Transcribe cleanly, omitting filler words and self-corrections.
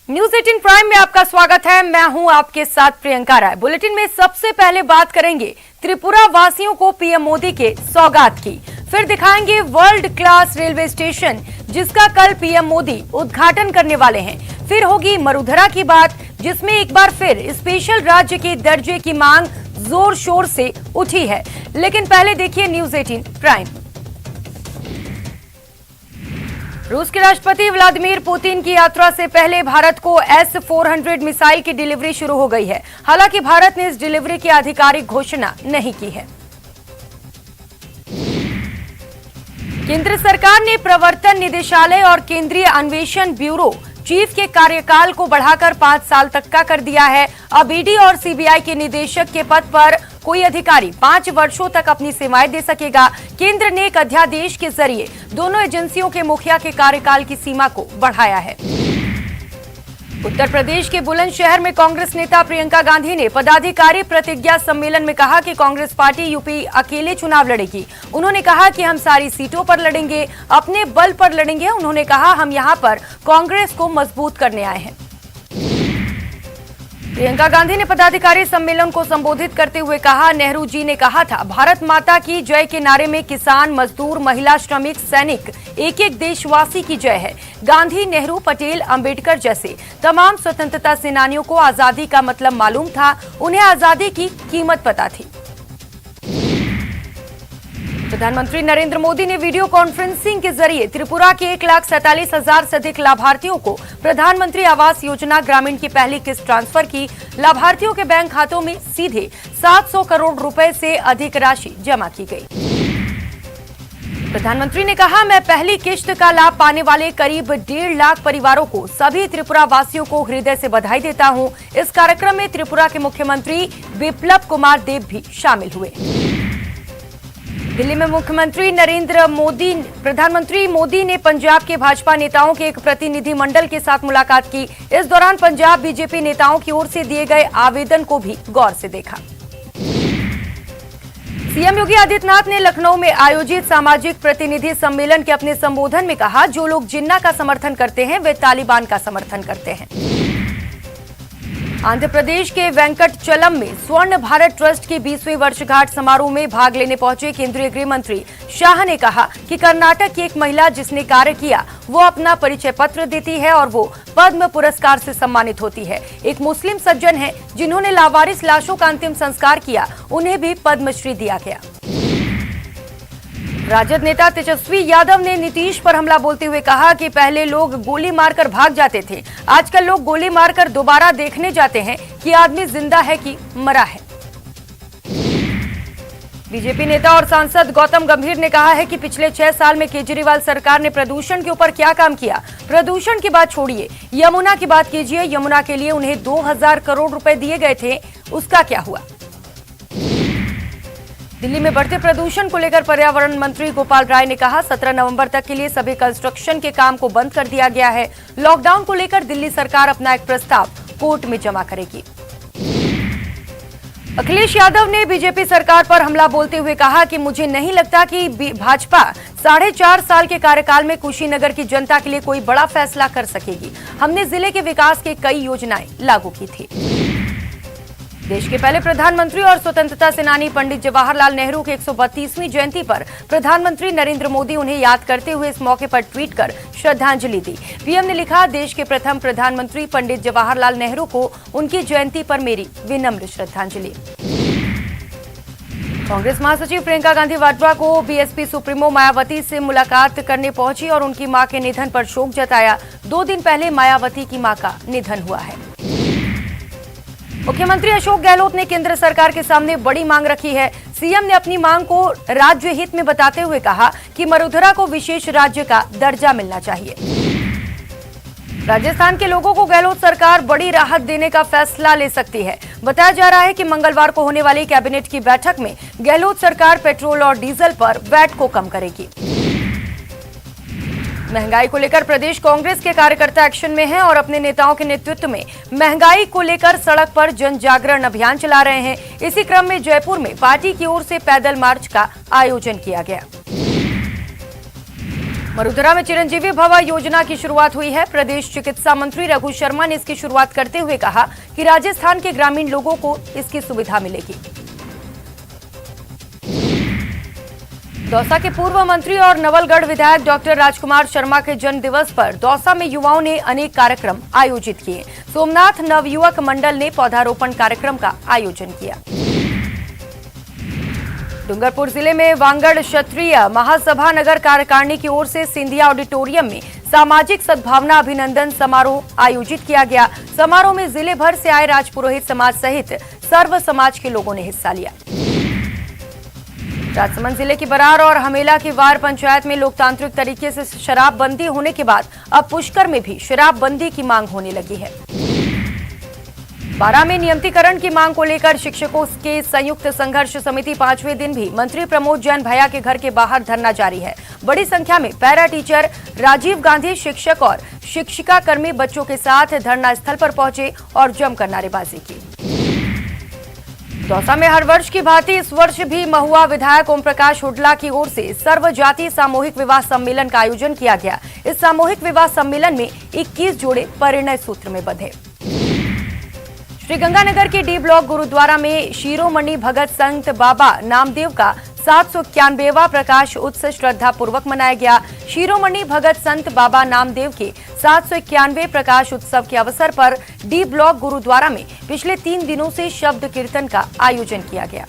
News 18 prime में आपका स्वागत है। मैं हूं आपके साथ प्रियंका राय। बुलेटिन में सबसे पहले बात करेंगे त्रिपुरा वासियों को पीएम मोदी के सौगात की, फिर दिखाएंगे वर्ल्ड क्लास रेलवे स्टेशन जिसका कल पीएम मोदी उद्घाटन करने वाले हैं। फिर होगी मरुधरा की बात, जिसमें एक बार फिर स्पेशल राज्य के दर्जे की मांग जोर शोर से उठी है। लेकिन पहले देखिए न्यूज 18 प्राइम। रूस के राष्ट्रपति व्लादिमीर पुतिन की यात्रा से पहले भारत को S-400 मिसाइल की डिलीवरी शुरू हो गई है। हालांकि भारत ने इस डिलीवरी की आधिकारिक घोषणा नहीं की है। केंद्र सरकार ने प्रवर्तन निदेशालय और केंद्रीय अन्वेषण ब्यूरो चीफ के कार्यकाल को बढ़ाकर 5 साल तक का कर दिया है। अब ईडी और सीबीआई के निदेशक के पद पर कोई अधिकारी 5 वर्षों तक अपनी सेवाएं दे सकेगा। केंद्र ने एक अध्यादेश के जरिए दोनों एजेंसियों के मुखिया के कार्यकाल की सीमा को बढ़ाया है। उत्तर प्रदेश के बुलंदशहर में कांग्रेस नेता प्रियंका गांधी ने पदाधिकारी प्रतिज्ञा सम्मेलन में कहा कि कांग्रेस पार्टी यूपी अकेले चुनाव लड़ेगी। उन्होंने कहा कि हम सारी सीटों पर लड़ेंगे, अपने बल पर लड़ेंगे। उन्होंने कहा हम यहां पर कांग्रेस को मजबूत करने आए हैं। प्रियंका गांधी ने पदाधिकारी सम्मेलन को संबोधित करते हुए कहा, नेहरू जी ने कहा था भारत माता की जय के नारे में किसान, मजदूर, महिला, श्रमिक, सैनिक, एक एक देशवासी की जय है। गांधी, नेहरू, पटेल, अंबेडकर जैसे तमाम स्वतंत्रता सेनानियों को आजादी का मतलब मालूम था। उन्हें आजादी की कीमत पता थी। प्रधानमंत्री नरेंद्र मोदी ने वीडियो कॉन्फ्रेंसिंग के जरिए त्रिपुरा के 1,47,000 से अधिक लाभार्थियों को प्रधानमंत्री आवास योजना ग्रामीण की पहली किस्त ट्रांसफर की। लाभार्थियों के बैंक खातों में सीधे 700 करोड़ रुपए से अधिक राशि जमा की गई। प्रधानमंत्री ने कहा, मैं पहली किश्त का लाभ पाने वाले करीब 1.5 लाख परिवारों को, सभी त्रिपुरा वासियों को हृदय से बधाई देता हूं। इस कार्यक्रम में त्रिपुरा के मुख्यमंत्री बिप्लब कुमार देब भी शामिल हुए। दिल्ली में प्रधानमंत्री मोदी ने पंजाब के भाजपा नेताओं के एक प्रतिनिधि मंडल के साथ मुलाकात की। इस दौरान पंजाब बीजेपी नेताओं की ओर से दिए गए आवेदन को भी गौर से देखा। सीएम योगी आदित्यनाथ ने लखनऊ में आयोजित सामाजिक प्रतिनिधि सम्मेलन के अपने संबोधन में कहा, जो लोग जिन्ना का समर्थन करते हैं वे तालिबान का समर्थन करते हैं। आंध्र प्रदेश के वेंकटचलम में स्वर्ण भारत ट्रस्ट की 20वीं वर्षगांठ समारोह में भाग लेने पहुंचे केंद्रीय गृह मंत्री शाह ने कहा कि कर्नाटक की एक महिला जिसने कार्य किया वो अपना परिचय पत्र देती है और वो पद्म पुरस्कार से सम्मानित होती है। एक मुस्लिम सज्जन है जिन्होंने लावारिस लाशों का अंतिम संस्कार किया, उन्हें भी पद्मश्री दिया गया। राजद नेता तेजस्वी यादव ने नीतीश पर हमला बोलते हुए कहा कि पहले लोग गोली मारकर भाग जाते थे, आजकल लोग गोली मारकर दोबारा देखने जाते हैं कि आदमी जिंदा है कि मरा है। बीजेपी नेता और सांसद गौतम गंभीर ने कहा है कि पिछले 6 साल में केजरीवाल सरकार ने प्रदूषण के ऊपर क्या काम किया। प्रदूषण की बात छोड़िए, यमुना की बात कीजिए। यमुना के लिए उन्हें 2000 करोड़ रुपए दिए गए थे, उसका क्या हुआ। दिल्ली में बढ़ते प्रदूषण को लेकर पर्यावरण मंत्री गोपाल राय ने कहा, 17 नवंबर तक के लिए सभी कंस्ट्रक्शन के काम को बंद कर दिया गया है। लॉकडाउन को लेकर दिल्ली सरकार अपना एक प्रस्ताव कोर्ट में जमा करेगी। अखिलेश यादव ने बीजेपी सरकार पर हमला बोलते हुए कहा कि मुझे नहीं लगता कि भाजपा 4.5 साल के कार्यकाल में कुशीनगर की जनता के लिए कोई बड़ा फैसला कर सकेगी। हमने जिले के विकास की कई योजनाएं लागू की थी। देश के पहले प्रधानमंत्री और स्वतंत्रता सेनानी पंडित जवाहरलाल नेहरू की 132वीं जयंती पर प्रधानमंत्री नरेंद्र मोदी उन्हें याद करते हुए इस मौके पर ट्वीट कर श्रद्धांजलि दी। पीएम ने लिखा, देश के प्रथम प्रधानमंत्री पंडित जवाहरलाल नेहरू को उनकी जयंती पर मेरी विनम्र श्रद्धांजलि। कांग्रेस महासचिव प्रियंका गांधी वाड्रा को बीएसपी सुप्रीमो मायावती से मुलाकात करने पहुंची और उनकी मां के निधन पर शोक जताया। 2 दिन पहले मायावती की मां का निधन हुआ है। मुख्यमंत्री अशोक गहलोत ने केंद्र सरकार के सामने बड़ी मांग रखी है। सीएम ने अपनी मांग को राज्य हित में बताते हुए कहा कि मरुधरा को विशेष राज्य का दर्जा मिलना चाहिए। राजस्थान के लोगों को गहलोत सरकार बड़ी राहत देने का फैसला ले सकती है। बताया जा रहा है कि मंगलवार को होने वाली कैबिनेट की बैठक में गहलोत सरकार पेट्रोल और डीजल पर वैट को कम करेगी। महंगाई को लेकर प्रदेश कांग्रेस के कार्यकर्ता एक्शन में हैं और अपने नेताओं के नेतृत्व में महंगाई को लेकर सड़क पर जन जागरण अभियान चला रहे हैं। इसी क्रम में जयपुर में पार्टी की ओर से पैदल मार्च का आयोजन किया गया। वडोदरा में चिरंजीवी भव योजना की शुरुआत हुई है। प्रदेश चिकित्सा मंत्री रघु शर्मा ने इसकी शुरुआत करते हुए कहा कि राजस्थान के ग्रामीण लोगों को इसकी सुविधा मिलेगी। दौसा के पूर्व मंत्री और नवलगढ़ विधायक डॉक्टर राजकुमार शर्मा के जन्म दिवस पर दौसा में युवाओं ने अनेक कार्यक्रम आयोजित किए। सोमनाथ नवयुवक मंडल ने पौधारोपण कार्यक्रम का आयोजन किया। डूंगरपुर जिले में वांगड़ क्षत्रिय महासभा नगर कार्यकारिणी की ओर से सिंधिया ऑडिटोरियम में सामाजिक सद्भावना अभिनंदन समारोह आयोजित किया गया। समारोह में जिले भर से आए राजपुरोहित समाज सहित सर्व समाज के लोगों ने हिस्सा लिया। राजसमंद जिले की बरार और हमेला की वार पंचायत में लोकतांत्रिक तरीके से शराबबंदी होने के बाद अब पुष्कर में भी शराबबंदी की मांग होने लगी है। बारा में नियमितीकरण की मांग को लेकर शिक्षकों के संयुक्त संघर्ष समिति 5वें दिन भी मंत्री प्रमोद जैन भैया के घर के बाहर धरना जारी है। बड़ी संख्या में पैरा टीचर, राजीव गांधी शिक्षक और शिक्षिका कर्मी बच्चों के साथ धरना स्थल पर पहुंचे और जमकर नारेबाजी की। दौसा में हर वर्ष की भांति इस वर्ष भी महुआ विधायक ओम प्रकाश हुड्डा की ओर से सर्व जाति सामूहिक विवाह सम्मेलन का आयोजन किया गया। इस सामूहिक विवाह सम्मेलन में 21 जोड़े परिणय सूत्र में बंधे। श्रीगंगानगर के डी ब्लॉक गुरुद्वारा में शिरोमणि भगत संत बाबा नामदेव का 791वां प्रकाश उत्सव श्रद्धा पूर्वक मनाया गया। शिरोमणि भगत संत बाबा नामदेव के 791वें प्रकाश उत्सव के अवसर पर डी ब्लॉक गुरुद्वारा में पिछले 3 दिनों से शब्द कीर्तन का आयोजन किया गया।